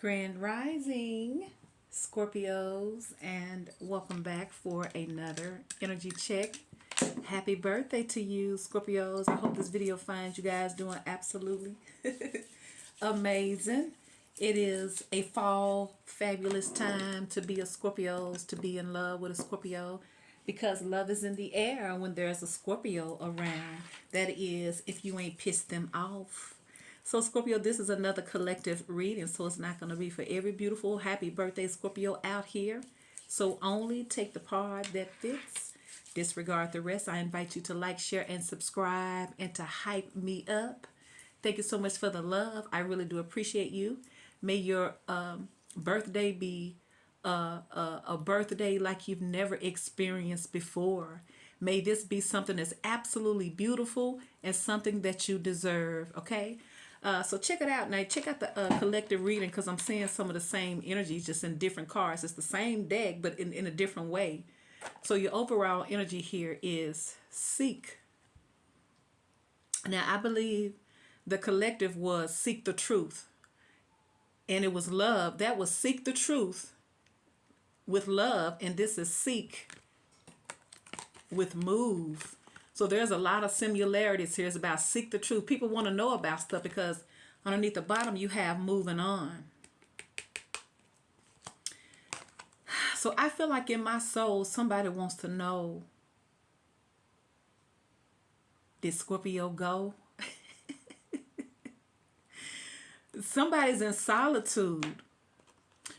Grand Rising, Scorpios, and welcome back for another energy check. Happy birthday to you, Scorpios. I hope this video finds you guys doing absolutely amazing. It is a fall fabulous time to be a Scorpios, to be in love with a Scorpio, because love is in the air when there's a Scorpio around. That is, if you ain't pissed them off. So Scorpio, this is another collective reading, so it's not going to be for every beautiful happy birthday Scorpio out here. So only take the part that fits, disregard the rest. I invite you to like, share, and subscribe, and to hype me up. Thank you so much for the love. I really do appreciate you. May your birthday be a birthday like you've never experienced before. May this be something that's absolutely beautiful and something that you deserve, okay? So check it out now. Check out the collective reading, because I'm seeing some of the same energies just in different cards. It's the same deck, but in a different way. So your overall energy here is seek. Now, I believe the collective was seek the truth. And it was love. That was seek the truth with love. And this is seek with move. So there's a lot of similarities here. It's about seek the truth. People want to know about stuff because underneath the bottom you have moving on. So I feel like in my soul somebody wants to know, did Scorpio go? Somebody's in solitude.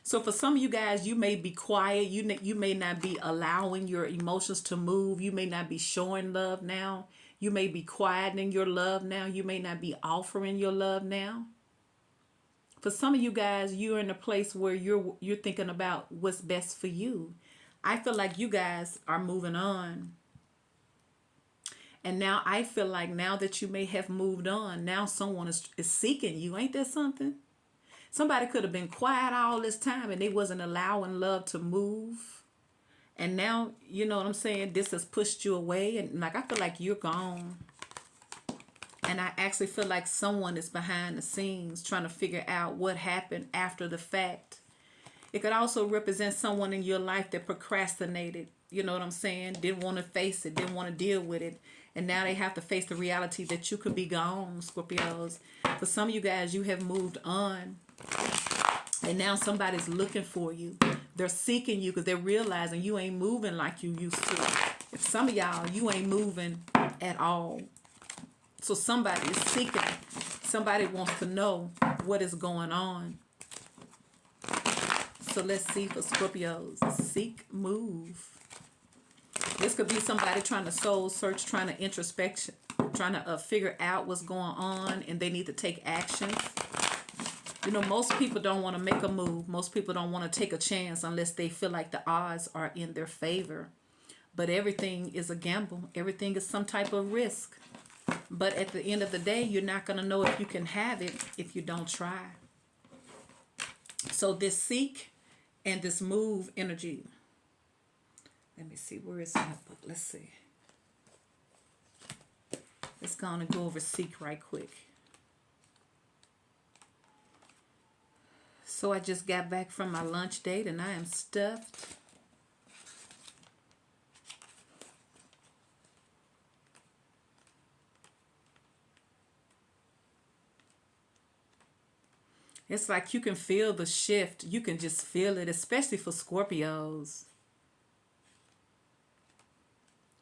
So for some of you guys, you may be quiet. You may not be allowing your emotions to move. You may not be showing love now. You may be quieting your love now. You may not be offering your love now. For some of you guys, you're in a place where you're thinking about what's best for you. I feel like you guys are moving on. And now I feel like now that you may have moved on, now someone is seeking you. Ain't that something? Somebody could have been quiet all this time and they wasn't allowing love to move. And now, you know what I'm saying, this has pushed you away. And like, I feel like you're gone. And I actually feel like someone is behind the scenes trying to figure out what happened after the fact. It could also represent someone in your life that procrastinated. You know what I'm saying? Didn't want to face it, didn't want to deal with it. And now they have to face the reality that you could be gone, Scorpios. For some of you guys, you have moved on. And now somebody's looking for you. They're seeking you because they're realizing you ain't moving like you used to. Some of y'all, you ain't moving at all. So somebody is seeking. Somebody wants to know what is going on. So let's see for Scorpios. Seek, move. This could be somebody trying to soul search, trying to introspection, trying to figure out what's going on, and they need to take action. You know, most people don't want to make a move. Most people don't want to take a chance unless they feel like the odds are in their favor. But everything is a gamble. Everything is some type of risk. But at the end of the day, you're not going to know if you can have it if you don't try. So this seek and this move energy. Let me see. Where is that book? Let's see. Let's go on and go over seek right quick. So I just got back from my lunch date and I am stuffed. It's like you can feel the shift. You can just feel it, especially for Scorpios.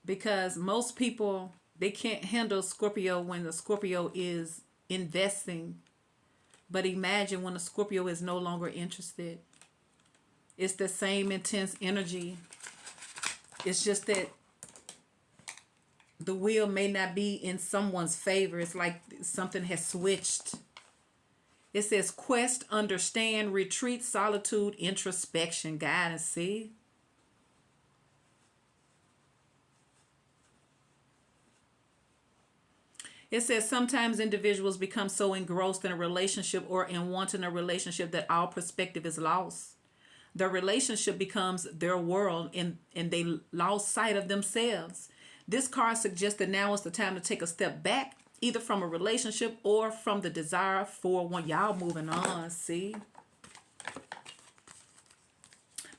Because most people, they can't handle Scorpio when the Scorpio is investing. But imagine when a Scorpio is no longer interested. It's the same intense energy. It's just that the wheel may not be in someone's favor. It's like something has switched. It says quest, understand, retreat, solitude, introspection, guidance. See? It says sometimes individuals become so engrossed in a relationship or in wanting a relationship that all perspective is lost. Their relationship becomes their world and they lost sight of themselves. This card suggests that now is the time to take a step back, either from a relationship or from the desire for one. Y'all moving on, see?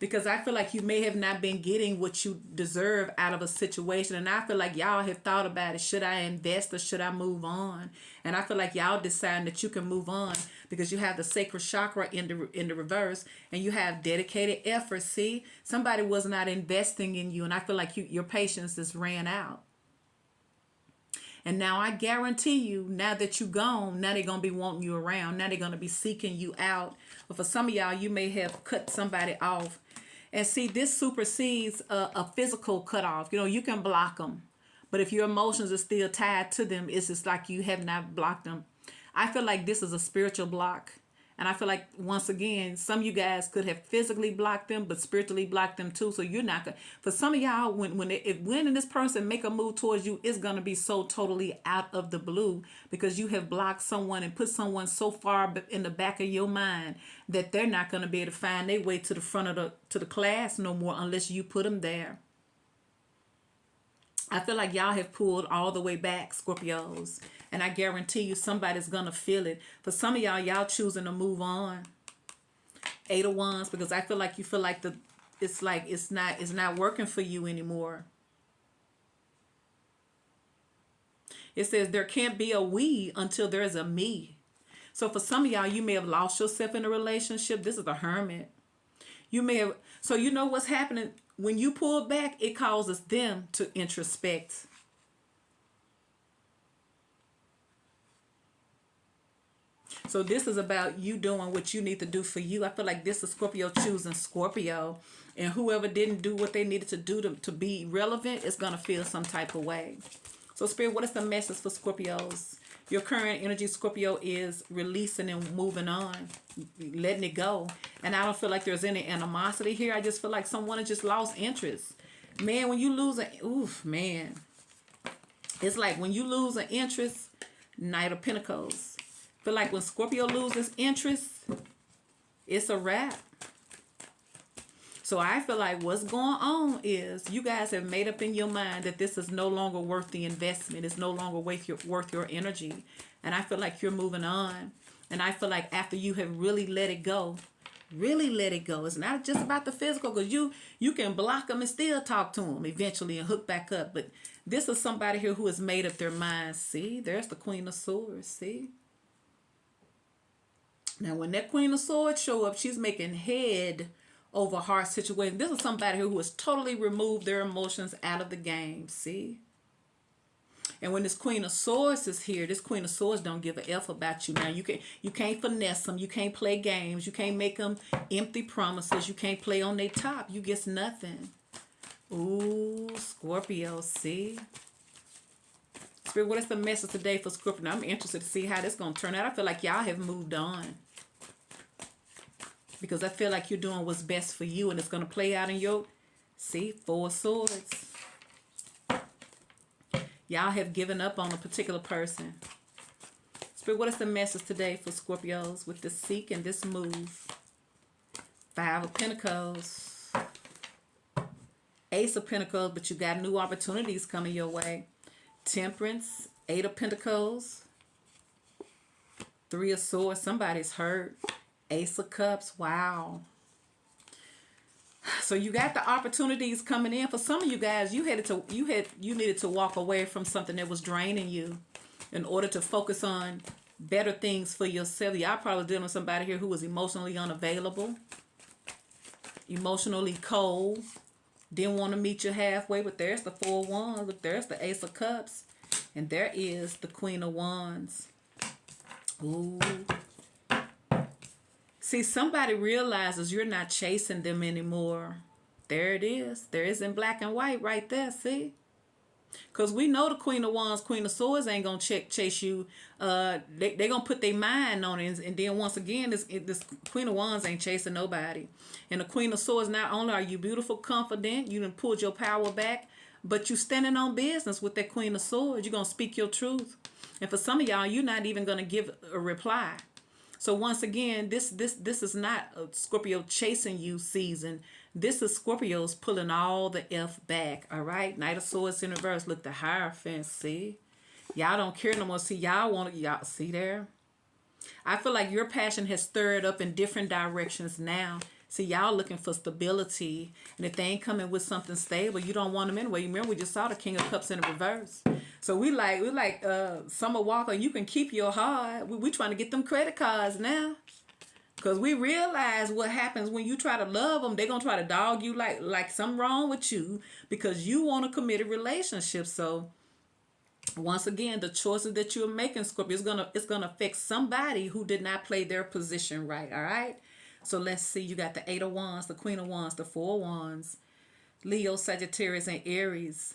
because I feel like you may have not been getting what you deserve out of a situation. And I feel like y'all have thought about it. Should I invest or should I move on? And I feel like y'all deciding that you can move on because you have the sacral chakra in the reverse, and you have dedicated effort. See, somebody was not investing in you, and I feel like your patience just ran out. And now I guarantee you, now that you gone, now they're going to be wanting you around. Now they're going to be seeking you out. But for some of y'all, you may have cut somebody off. And see, this supersedes a physical cutoff. You know, you can block them. But if your emotions are still tied to them, it's just like you have not blocked them. I feel like this is a spiritual block. And I feel like, once again, some of you guys could have physically blocked them, but spiritually blocked them too. So you're not going to. For some of y'all, when this person make a move towards you, it's going to be so totally out of the blue, because you have blocked someone and put someone so far in the back of your mind that they're not going to be able to find their way to the front of the class no more unless you put them there. I feel like y'all have pulled all the way back, Scorpios. And I guarantee you somebody's going to feel it. For some of y'all choosing to move on. 8 of Wands, because I feel like you feel like it's not working for you anymore. It says there can't be a we until there's a me. So for some of y'all, you may have lost yourself in a relationship. This is the Hermit. You may have, so you know what's happening. When you pull back, it causes them to introspect. So this is about you doing what you need to do for you. I feel like this is Scorpio choosing Scorpio. And whoever didn't do what they needed to do to be relevant is going to feel some type of way. So Spirit, what is the message for Scorpios? Your current energy, Scorpio, is releasing and moving on, letting it go. And I don't feel like there's any animosity here. I just feel like someone has just lost interest. Man, when you lose man. It's like when you lose an interest, Knight of Pentacles. I feel like when Scorpio loses interest, it's a wrap. So I feel like what's going on is you guys have made up in your mind that this is no longer worth the investment. It's no longer worth your energy. And I feel like you're moving on. And I feel like after you have really let it go, it's not just about the physical, because you can block them and still talk to them eventually and hook back up. But this is somebody here who has made up their mind. See, there's the Queen of Swords. See? Now, when that Queen of Swords show up, she's making head over heart situation. This is somebody who has totally removed their emotions out of the game. See? And when this Queen of Swords is here, this Queen of Swords don't give a F about you. Now, you can't finesse them. You can't play games. You can't make them empty promises. You can't play on their top. You get nothing. Ooh, Scorpio, see? Spirit, what is the message today for Scorpio? Now, I'm interested to see how this is going to turn out. I feel like y'all have moved on, because I feel like you're doing what's best for you, and it's going to play out in your, see, 4 of Swords. Y'all have given up on a particular person. Spirit, what is the message today for Scorpios with this seek and this move? 5 of Pentacles. Ace of Pentacles, but you got new opportunities coming your way. Temperance. 8 of Pentacles. 3 of Swords. Somebody's hurt. Ace of Cups. Wow. So you got the opportunities coming in. For some of you guys, you needed to walk away from something that was draining you in order to focus on better things for yourself. Y'all probably dealing with somebody here who was emotionally unavailable, emotionally cold, didn't want to meet you halfway. But there's the 4 of Wands. Look, there's the Ace of Cups, and there is the Queen of Wands. Ooh. See, somebody realizes you're not chasing them anymore. There it is. There is in black and white right there, see? Because we know the Queen of Wands, Queen of Swords ain't going to chase you. They going to put their mind on it. And then once again, this Queen of Wands ain't chasing nobody. And the Queen of Swords, not only are you beautiful, confident, you done pulled your power back, but you standing on business with that Queen of Swords. You're going to speak your truth. And for some of y'all, you're not even going to give a reply. So once again, this is not a Scorpio chasing you season. This is Scorpios pulling all the F back. All right, Knight of Swords in reverse. Look, the Hierophant. See, y'all don't care no more. See, y'all see there. I feel like your passion has stirred up in different directions now. See, y'all looking for stability, and if they ain't coming with something stable, you don't want them anyway. You remember we just saw the King of Cups in the reverse. So we like Summer Walker. You can keep your heart. We trying to get them credit cards now, cause we realize what happens when you try to love them. They gonna try to dog you like something wrong with you because you want a committed relationship. So once again, the choices that you're making, Scorpio, it's gonna affect somebody who did not play their position right. All right. So let's see. You got the Eight of Wands, the Queen of Wands, the Four of Wands, Leo, Sagittarius, and Aries.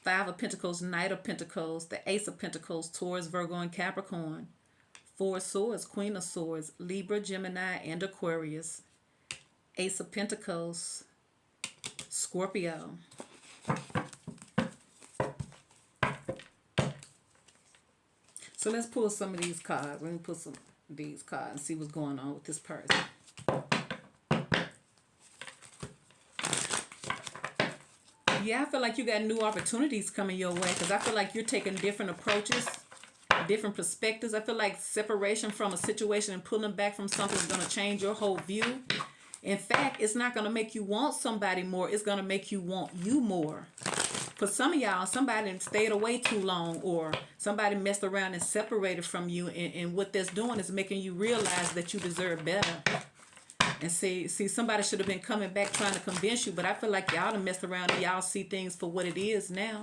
Five of Pentacles, Knight of Pentacles, the Ace of Pentacles, Taurus, Virgo, and Capricorn. Four of Swords, Queen of Swords, Libra, Gemini, and Aquarius. Ace of Pentacles, Scorpio. So let's pull some of these cards. Let me pull some of these cards and see what's going on with this person. Yeah, I feel like you got new opportunities coming your way because I feel like you're taking different approaches, different perspectives. I feel like separation from a situation and pulling back from something is going to change your whole view. In fact, it's not going to make you want somebody more. It's going to make you want you more. For some of y'all, somebody stayed away too long, or somebody messed around and separated from you, and what that's doing is making you realize that you deserve better. And see, somebody should have been coming back trying to convince you, but I feel like y'all done messed around and y'all see things for what it is now.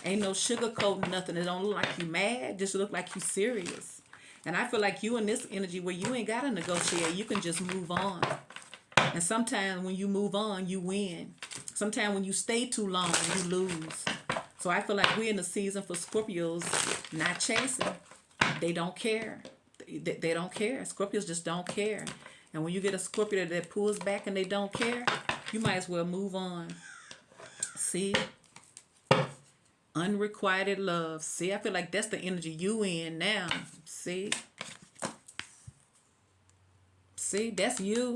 Ain't no sugarcoating nothing. It don't look like you mad, just look like you serious. And I feel like you in this energy where you ain't gotta negotiate, you can just move on. And sometimes when you move on, you win. Sometimes when you stay too long, you lose. So I feel like we're in the season for Scorpios not chasing. They don't care. They don't care. Scorpios just don't care. And when you get a Scorpio that pulls back and they don't care, you might as well move on. See? Unrequited love. See, I feel like that's the energy you in now. See? See, that's you.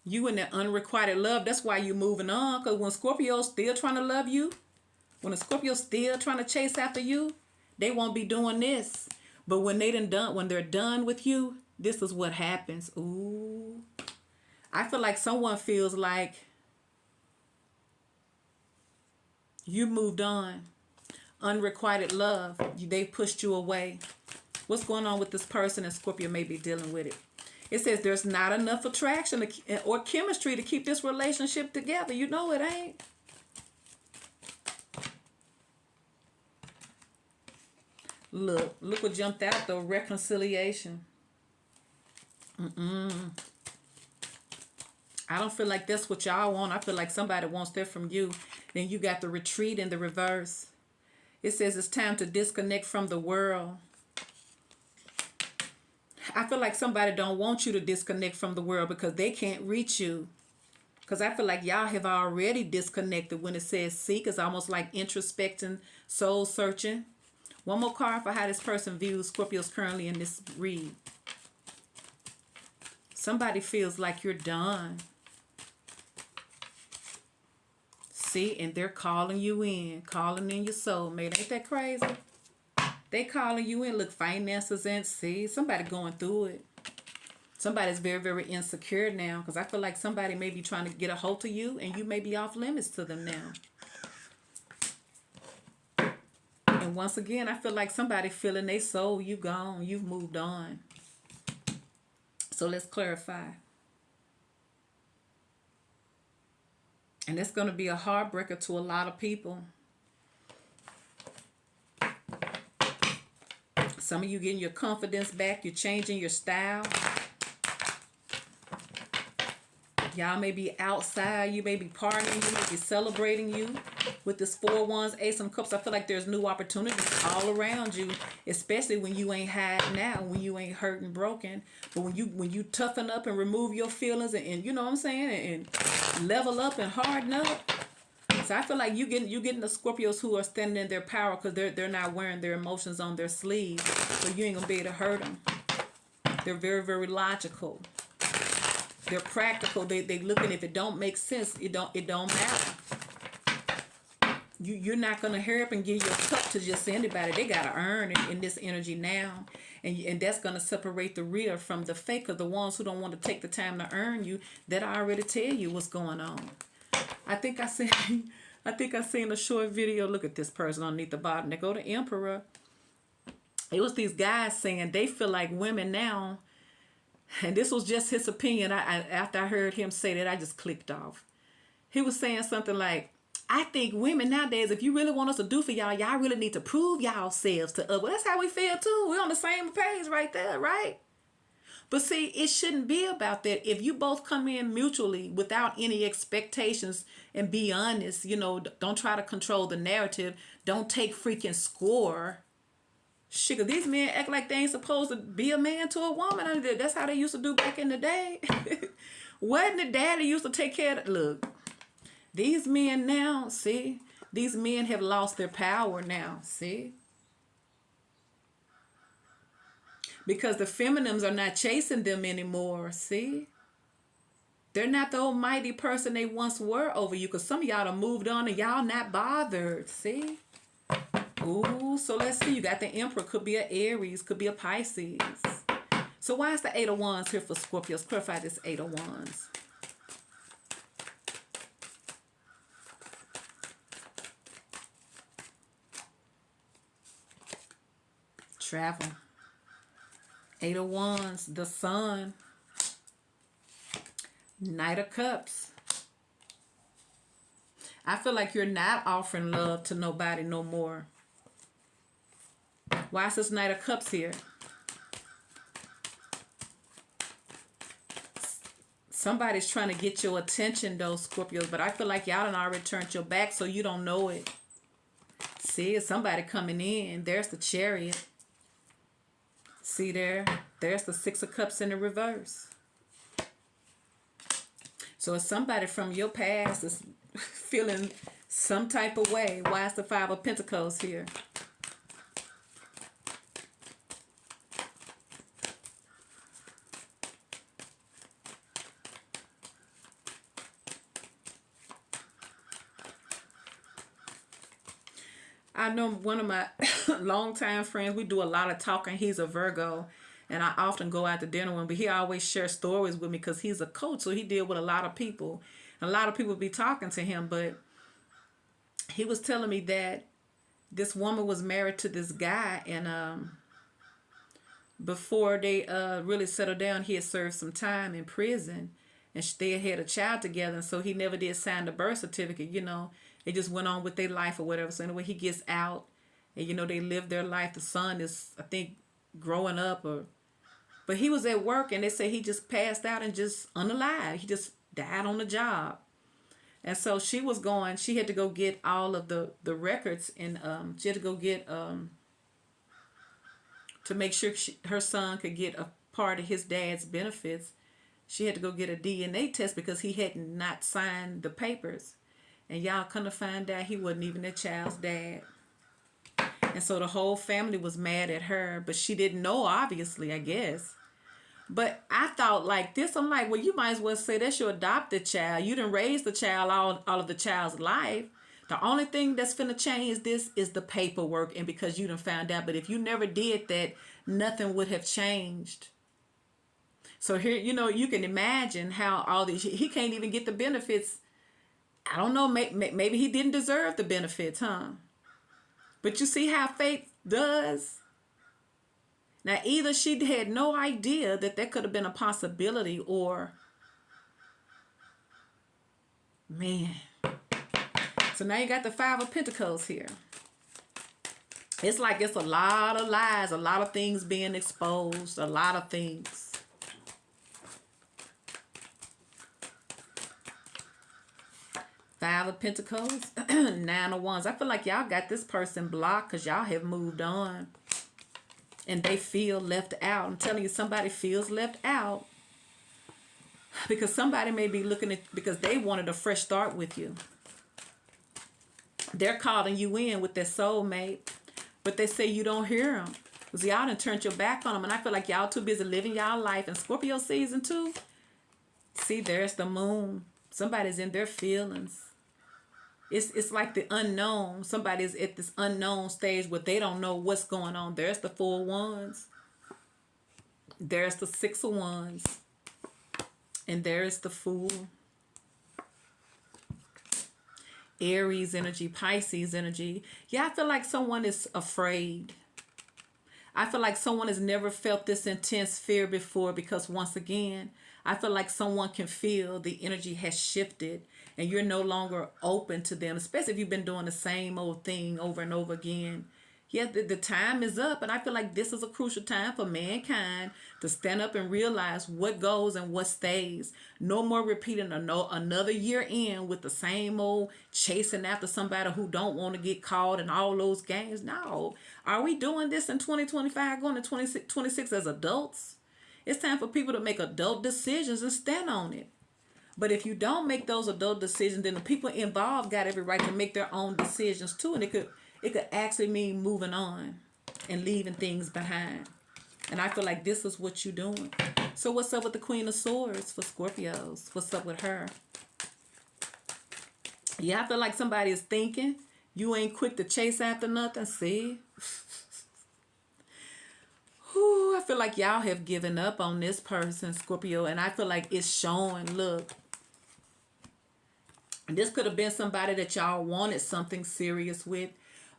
You in that unrequited love. That's why you moving on. Because when Scorpio's still trying to love you, when a Scorpio's still trying to chase after you, they won't be doing this. But when when they're done with you, this is what happens. Ooh. I feel like someone feels like you moved on. Unrequited love. They pushed you away. What's going on with this person? And Scorpio may be dealing with it. It says there's not enough attraction or chemistry to keep this relationship together. You know it ain't. Look what jumped out though. Reconciliation. I don't feel like that's what y'all want. I feel like somebody wants that from you. Then you got the retreat in the reverse. It says it's time to disconnect from the world. I feel like somebody don't want you to disconnect from the world because they can't reach you. Because I feel like y'all have already disconnected. When it says seek, it's almost like introspecting, soul searching. One more card for how this person views Scorpios currently in this read. Somebody feels like you're done. See, and they're calling you in, calling in your soulmate. Ain't that crazy? They calling you in. Look, finances and see, somebody going through it. Somebody's very, very insecure now because I feel like somebody may be trying to get a hold of you and you may be off limits to them now. And once again, I feel like somebody feeling they soul, you gone, you've moved on. So let's clarify. And it's going to be a heartbreaker to a lot of people. Some of you getting your confidence back. You're changing your style. Y'all may be outside. You may be partying. You may be celebrating you. With this Four of Wands, Ace of Cups, I feel like there's new opportunities all around you. Especially when you ain't hiding now. When you ain't hurt and broken. But when you toughen up and remove your feelings and you know what I'm saying? And level up and harden up. So I feel like you getting the Scorpios who are standing in their power because they're not wearing their emotions on their sleeves. So you ain't gonna be able to hurt them. They're very, very logical. They're practical. They looking, if it don't make sense, it don't matter. You're not gonna hurry up and give your cup to just anybody. They gotta earn it in this energy now. And that's going to separate the real from the fake, of the ones who don't want to take the time to earn you, that I already tell you what's going on. I think I seen I think I seen a short video. Look at this person underneath the bottom. They go to Emperor. It was these guys saying they feel like women now, and this was just his opinion. After I heard him say that, I just clicked off. He was saying something like, I think women nowadays, if you really want us to do for y'all, y'all really need to prove y'all selves to us. Well, that's how we feel too. We're on the same page right there, right? But see, it shouldn't be about that. If you both come in mutually without any expectations and be honest, don't try to control the narrative. Don't take freaking score. Shit, 'cause these men act like they ain't supposed to be a man to a woman. I mean, that's how they used to do back in the day. Wasn't the daddy used to take care of it? Look, these men now, see, these men have lost their power now, see? Because the feminines are not chasing them anymore, see? They're not the almighty person they once were over you, because some of y'all have moved on and y'all not bothered, see? Ooh, so let's see. You got the Emperor. Could be an Aries. Could be a Pisces. So why is the Eight of Wands here for Scorpios? Clarify this Eight of Wands. Travel. Eight of Wands. The Sun. Knight of Cups. I feel like you're not offering love to nobody no more. Why is this Knight of Cups here? Somebody's trying to get your attention, though, Scorpios, but I feel like y'all done already turned your back, so you don't know it. See, it's somebody coming in. There's the Chariot. See there? There's the Six of Cups in the reverse. So it's somebody from your past that's feeling some type of way. Why is the Five of Pentacles here? I know one of my longtime friends, we do a lot of talking. He's a Virgo, and I often go out to dinner with him, but he always shares stories with me because he's a coach, so he deal with a lot of people. A lot of people be talking to him, but he was telling me that this woman was married to this guy, and before they really settled down, he had served some time in prison, and they had a child together, and so he never did sign the birth certificate, They just went on with their life or whatever. So anyway, he gets out, and they live their life. The son is, I think, growing up, but he was at work, and they say he just passed out and just unalive. He just died on the job. And so she had to go get all of the records, and she had to go get to make sure her son could get a part of his dad's benefits. She had to go get a DNA test because he had not signed the papers. And y'all come to find out he wasn't even that child's dad. And so the whole family was mad at her, but she didn't know, obviously, I guess. But I thought like this, I'm like, well, you might as well say that's your adopted child. You didn't raise the child all of the child's life. The only thing that's finna change this is the paperwork, and because you done found out. But if you never did that, nothing would have changed. So here, you can imagine how all these, he can't even get the benefits. I don't know, maybe he didn't deserve the benefits, huh? But you see how fate does? Now, either she had no idea that there could have been a possibility, or, man. So now you got the Five of Pentacles here. It's like it's a lot of lies, a lot of things being exposed, a lot of things. Five of Pentacles, Nine of Wands. I feel like y'all got this person blocked because y'all have moved on. And they feel left out. I'm telling you, somebody feels left out. Because somebody may be looking at, because they wanted a fresh start with you. They're calling you in with their soulmate. But they say you don't hear them. Because y'all done turned your back on them. And I feel like y'all too busy living y'all life. And Scorpio season 2. See, there's the moon. Somebody's in their feelings. It's like the unknown. Somebody's at this unknown stage where they don't know what's going on. There's the Four of Wands. There's the Six of Wands. And there's the Fool. Aries energy, Pisces energy. Yeah, I feel like someone is afraid. I feel like someone has never felt this intense fear before because once again, I feel like someone can feel the energy has shifted and you're no longer open to them, especially if you've been doing the same old thing over and over again. Yeah, the time is up, and I feel like this is a crucial time for mankind to stand up and realize what goes and what stays. No more repeating another year in with the same old chasing after somebody who don't want to get caught and all those games. No. Are we doing this in 2025 going to 2026 as adults? It's time for people to make adult decisions and stand on it. But if you don't make those adult decisions, then the people involved got every right to make their own decisions too. And it could actually mean moving on and leaving things behind. And I feel like this is what you're doing. So what's up with the Queen of Swords for Scorpios? What's up with her? Yeah, I feel like somebody is thinking you ain't quick to chase after nothing. See? Whew, I feel like y'all have given up on this person, Scorpio. And I feel like it's showing. Look. This could have been somebody that y'all wanted something serious with.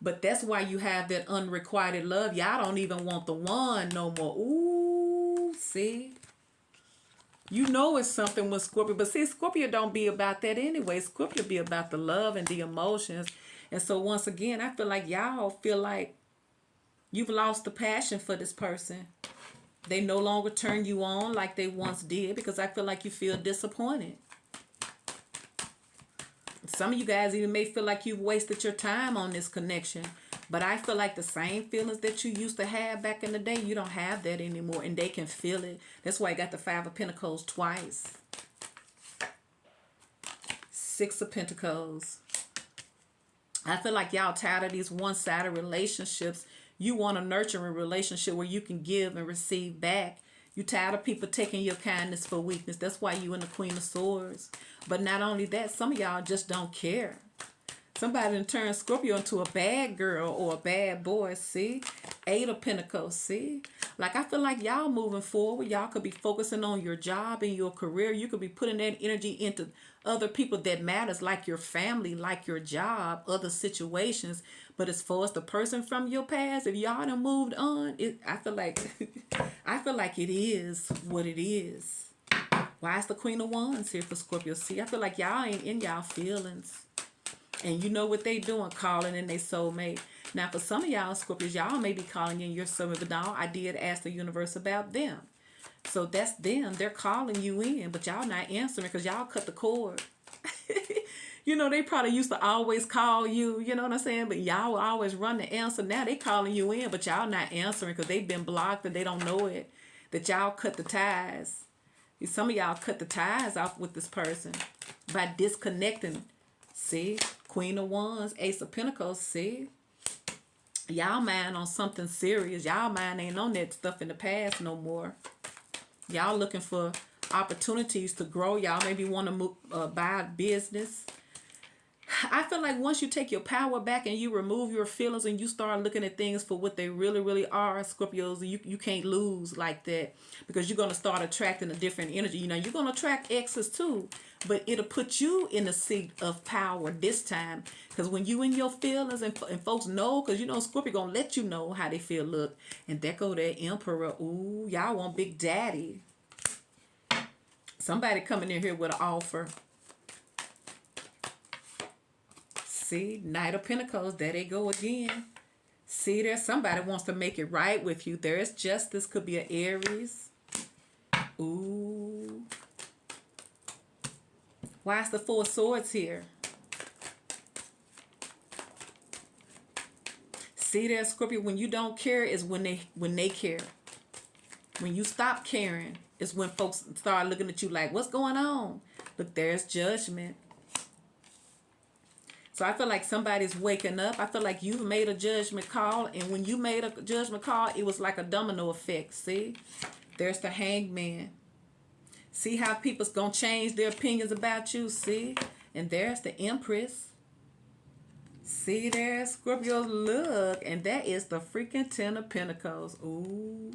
But that's why you have that unrequited love. Y'all don't even want the one no more. Ooh, see? You know it's something with Scorpio. But see, Scorpio don't be about that anyway. Scorpio be about the love and the emotions. And so once again, I feel like y'all feel like you've lost the passion for this person. They no longer turn you on like they once did because I feel like you feel disappointed. Some of you guys even may feel like you've wasted your time on this connection. But I feel like the same feelings that you used to have back in the day, you don't have that anymore. And they can feel it. That's why I got the Five of Pentacles twice. Six of Pentacles. I feel like y'all tired of these one-sided relationships. You want a nurturing relationship where you can give and receive back. You tired of people taking your kindness for weakness. That's why you in the Queen of Swords. But not only that, some of y'all just don't care. Somebody done turned Scorpio into a bad girl or a bad boy. See? Eight of Pentacles. See? Like I feel like y'all moving forward. Y'all could be focusing on your job and your career. You could be putting that energy into other people that matters, like your family, like your job, other situations. But as far as the person from your past, if y'all done moved on, I feel like I feel like it is what it is. Why is the Queen of Wands here for Scorpio? See, I feel like y'all ain't in y'all feelings. And you know what they doing, calling in their soulmate. Now, for some of y'all Scorpios, y'all may be calling in your soulmate, but now I did ask the universe about them. So that's them. They're calling you in, but y'all not answering because y'all cut the cord. You know, they probably used to always call you, you know what I'm saying? But y'all will always run the answer. Now they calling you in, but y'all not answering because they've been blocked and they don't know it. That y'all cut the ties. Some of y'all cut the ties off with this person by disconnecting. See? Queen of Wands, Ace of Pentacles, see? Y'all mind on something serious. Y'all mind ain't on that stuff in the past no more. Y'all looking for opportunities to grow. Y'all maybe want to buy a business. I feel like once you take your power back and you remove your feelings and you start looking at things for what they really, really are, Scorpios, you can't lose like that because you're going to start attracting a different energy. You know, you're going to attract exes too, but it'll put you in the seat of power this time because when you in your feelings and folks know, because you know Scorpio going to let you know how they feel. Look, and there go that Emperor. Ooh, y'all want Big Daddy. Somebody coming in here with an offer. See, Knight of Pentacles, there they go again. See, there's somebody wants to make it right with you. There is justice, could be an Aries. Ooh. Why is the Four of Swords here? See there, Scorpio, when you don't care is when they care. When you stop caring is when folks start looking at you like, what's going on? Look, there's Judgment. So I feel like somebody's waking up. I feel like you've made a judgment call. And when you made a judgment call, it was like a domino effect. See? There's the Hangman. See how people's going to change their opinions about you? See? And there's the Empress. See there, Scorpio, look. And that is the freaking Ten of Pentacles. Ooh.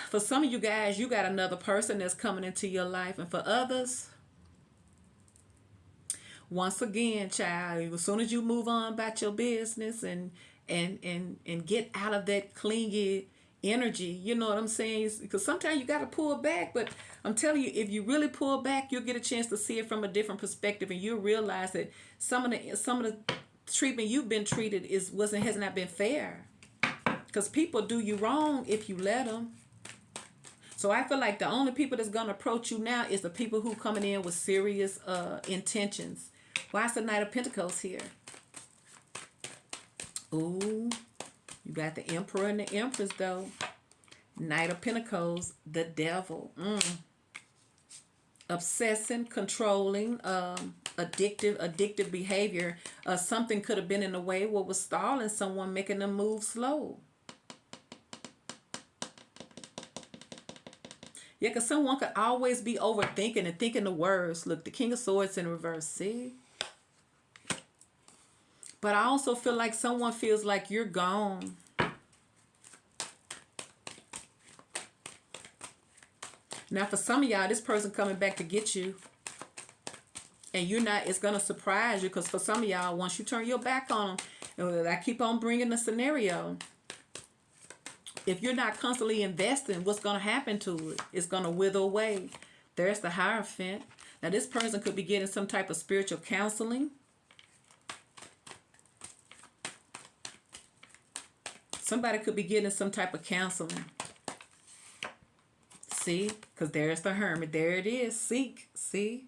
For some of you guys, you got another person that's coming into your life. And for others, once again, child, as soon as you move on about your business and get out of that clingy energy, you know what I'm saying? Because sometimes you got to pull back, but I'm telling you, if you really pull back, you'll get a chance to see it from a different perspective, and you'll realize that some of the treatment you've been treated has not been fair. Because people do you wrong if you let them. So I feel like the only people that's gonna approach you now is the people who coming in with serious intentions. Why is the Knight of Pentacles here? Ooh, you got the Emperor and the Empress though. Knight of Pentacles, the Devil. Obsessing, controlling, addictive behavior. Something could have been in the way what was stalling someone, making them move slow. Yeah, because someone could always be overthinking and thinking the worst. Look, the King of Swords in reverse. See? But I also feel like someone feels like you're gone. Now, for some of y'all, this person coming back to get you. And you're not, it's going to surprise you. Because for some of y'all, once you turn your back on them, and I keep on bringing the scenario. If you're not constantly investing, what's going to happen to it? It's going to wither away. There's the Hierophant. Now, this person could be getting some type of spiritual counseling. Somebody could be getting some type of counseling. See? Because there's the Hermit. There it is. Seek. See?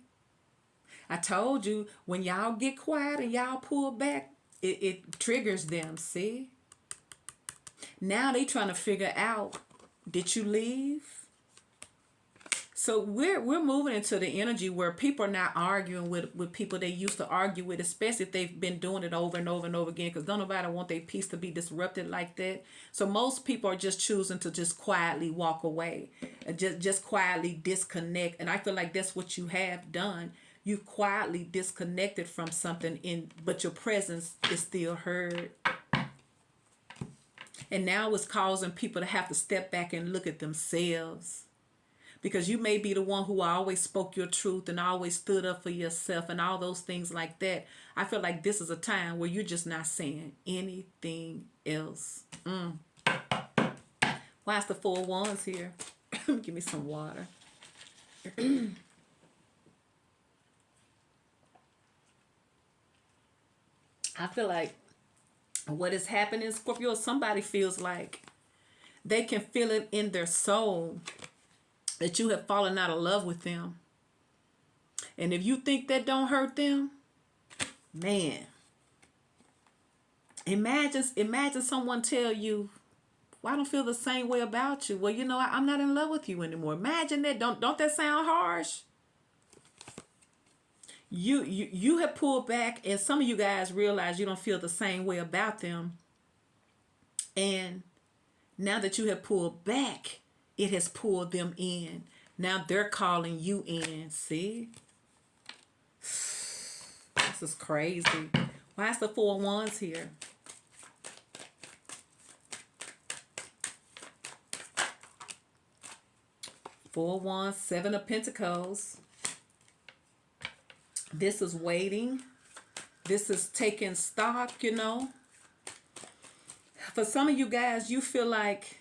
I told you, when y'all get quiet and y'all pull back, it triggers them. See? Now they trying to figure out, did you leave? So we're moving into the energy where people are not arguing with people they used to argue with, especially if they've been doing it over and over and over again, because don't nobody want their peace to be disrupted like that. So most people are just choosing to just quietly walk away and just quietly disconnect. And I feel like that's what you have done. You quietly disconnected from something, but your presence is still heard. And now it's causing people to have to step back and look at themselves. Because you may be the one who always spoke your truth and always stood up for yourself and all those things like that. I feel like this is a time where you're just not saying anything else. Why is the Four of Wands here? Give me some water. I feel like what is happening, Scorpio, somebody feels like they can feel it in their soul that you have fallen out of love with them. And if you think that don't hurt them, man, imagine someone tell you, well, I don't feel the same way about you. Well, you know, I'm not in love with you anymore. Imagine that. Don't that sound harsh? You have pulled back, and some of you guys realize you don't feel the same way about them. And now that you have pulled back, it has pulled them in. Now they're calling you in. See? This is crazy. Why is the Four of Wands here? Four of Wands, Seven of Pentacles. This is waiting. This is taking stock, you know. For some of you guys, you feel like,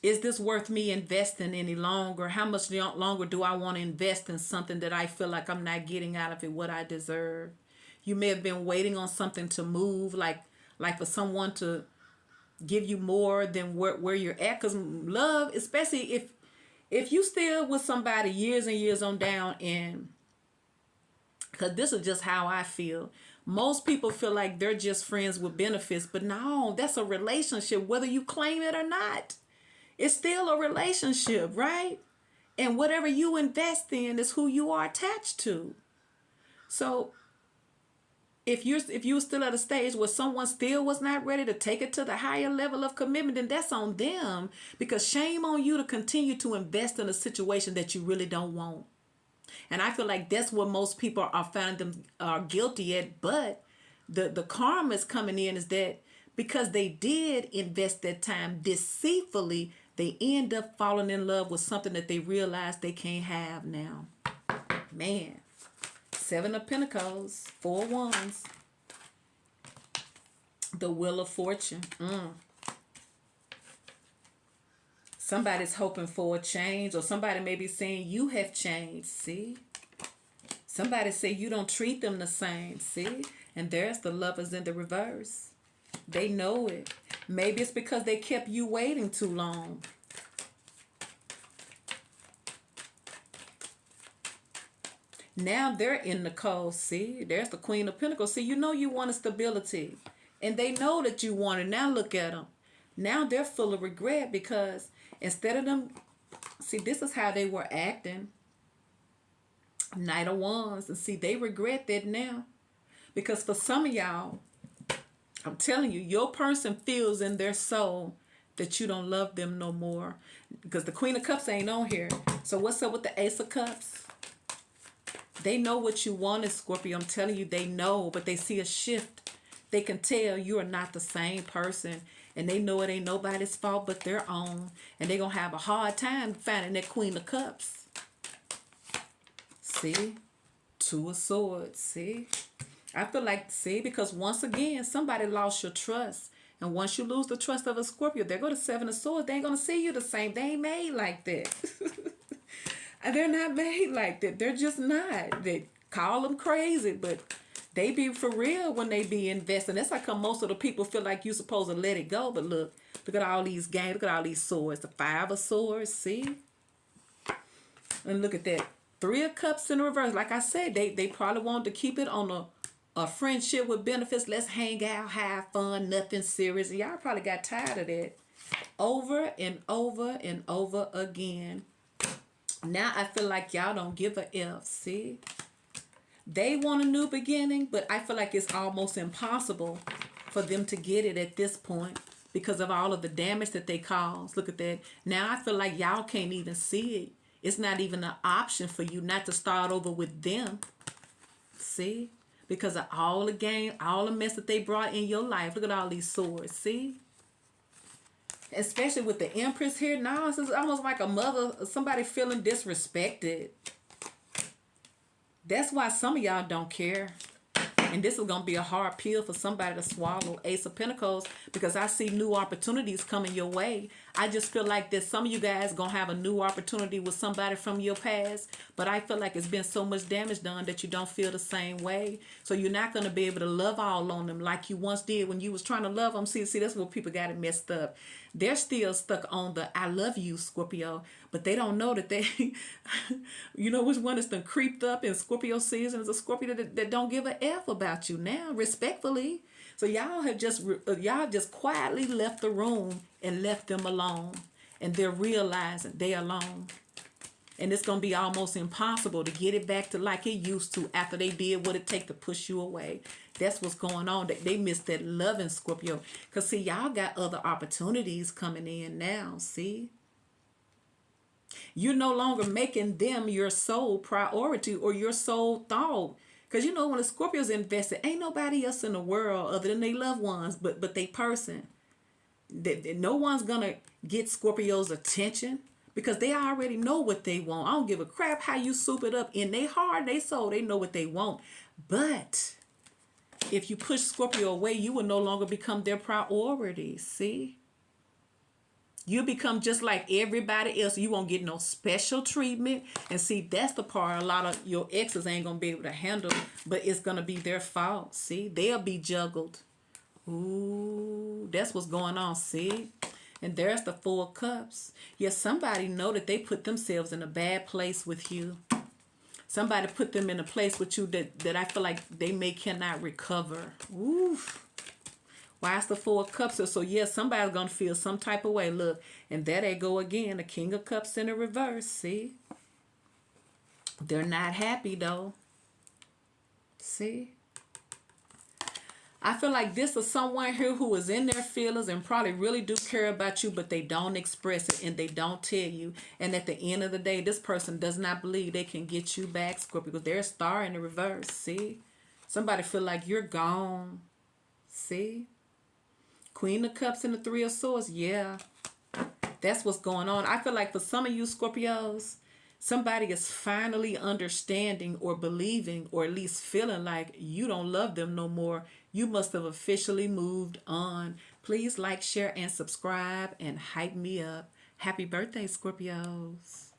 is this worth me investing any longer? How much longer do I want to invest in something that I feel like I'm not getting out of it what I deserve? You may have been waiting on something to move, like for someone to give you more than where you're at. Because love, especially if you still with somebody years and years on down, and because this is just how I feel. Most people feel like they're just friends with benefits, but no, that's a relationship, whether you claim it or not. It's still a relationship, right? And whatever you invest in is who you are attached to. So if you were still at a stage where someone still was not ready to take it to the higher level of commitment, then that's on them. Because shame on you to continue to invest in a situation that you really don't want. And I feel like that's what most people are finding them are guilty at. But the karma is coming in is that because they did invest that time deceitfully, They end up falling in love with something that they realize they can't have now. Man. 7 of Pentacles, 4 Wands. The Wheel of Fortune. Somebody's hoping for a change, or somebody may be saying you have changed. See? Somebody say you don't treat them the same. See? And there's the Lovers in the reverse. They know it. Maybe it's because they kept you waiting too long. Now they're in the cold. See? There's the Queen of Pentacles. See, you know you wanted stability. And they know that you want it. Now look at them. Now they're full of regret because instead of them, see, this is how they were acting. Knight of Wands. And see, they regret that now. Because for some of y'all, I'm telling you, your person feels in their soul that you don't love them no more. Because the Queen of Cups ain't on here. So what's up with the Ace of Cups? They know what you wanted, Scorpio. I'm telling you, they know, but they see a shift. They can tell you are not the same person. And they know it ain't nobody's fault but their own. And they're going to have a hard time finding that Queen of Cups. See? 2 of Swords. See? I feel like, see, because once again, somebody lost your trust. And once you lose the trust of a Scorpio, they go to 7 of Swords. They ain't going to see you the same. They ain't made like that. They're not made like that. They're just not. They call them crazy, but they be for real when they be investing. That's how come most of the people feel like you're supposed to let it go. But look at all these games. Look at all these swords. The 5 of Swords, see? And look at that. 3 of Cups in reverse. Like I said, they probably wanted to keep it on a friendship with benefits. Let's hang out, have fun, nothing serious. And y'all probably got tired of that. Over and over and over again. Now I feel like y'all don't give a F, see? They want a new beginning, but I feel like it's almost impossible for them to get it at this point because of all of the damage that they cause. Look at that. Now I feel like y'all can't even see it. It's not even an option for you not to start over with them. See? Because of all the game, all the mess that they brought in your life. Look at all these swords, see? Especially with the Empress here. Now it's almost like a mother, somebody feeling disrespected. That's why some of y'all don't care. And this is going to be a hard pill for somebody to swallow. Ace of Pentacles. Because I see new opportunities coming your way. I just feel like that some of you guys going to have a new opportunity with somebody from your past. But I feel like it's been so much damage done that you don't feel the same way. So you're not going to be able to love all on them like you once did when you was trying to love them. See, that's what people got it messed up. They're still stuck on the I love you, Scorpio. But they don't know that they, you know which one is done creeped up in Scorpio season is a Scorpio that don't give a F about you now, respectfully. So y'all just quietly left the room and left them alone. And they're realizing they alone. And it's going to be almost impossible to get it back to like it used to after they did what it take to push you away. That's what's going on. They missed that loving, Scorpio. Because, see, y'all got other opportunities coming in now, see? You're no longer making them your sole priority or your sole thought. Because, you know, when a Scorpio's invested, ain't nobody else in the world other than their loved ones, but they person. No one's going to get Scorpio's attention. Because they already know what they want. I don't give a crap how you soup it up. In their heart, they soul, they know what they want. But if you push Scorpio away, you will no longer become their priority. See? You become just like everybody else. You won't get no special treatment. And see, that's the part a lot of your exes ain't going to be able to handle. But it's going to be their fault. See? They'll be juggled. Ooh, that's what's going on. See? And there's the 4 of Cups. Yes, somebody know that they put themselves in a bad place with you. Somebody put them in a place with you that I feel like they cannot recover. Oof. Why is the 4 of Cups? So yes, somebody's going to feel some type of way. Look, and there they go again. The King of Cups in the reverse. See? They're not happy though. See? I feel like this is someone here who is in their feelings and probably really do care about you, but they don't express it and they don't tell you. And at the end of the day, this person does not believe they can get you back, Scorpio, because they're a star in the reverse. See? Somebody feel like you're gone. See? Queen of Cups and the 3 of Swords. Yeah. That's what's going on. I feel like for some of you Scorpios, somebody is finally understanding or believing or at least feeling like you don't love them no more. You must have officially moved on. Please like, share, and subscribe and hype me up. Happy birthday, Scorpios.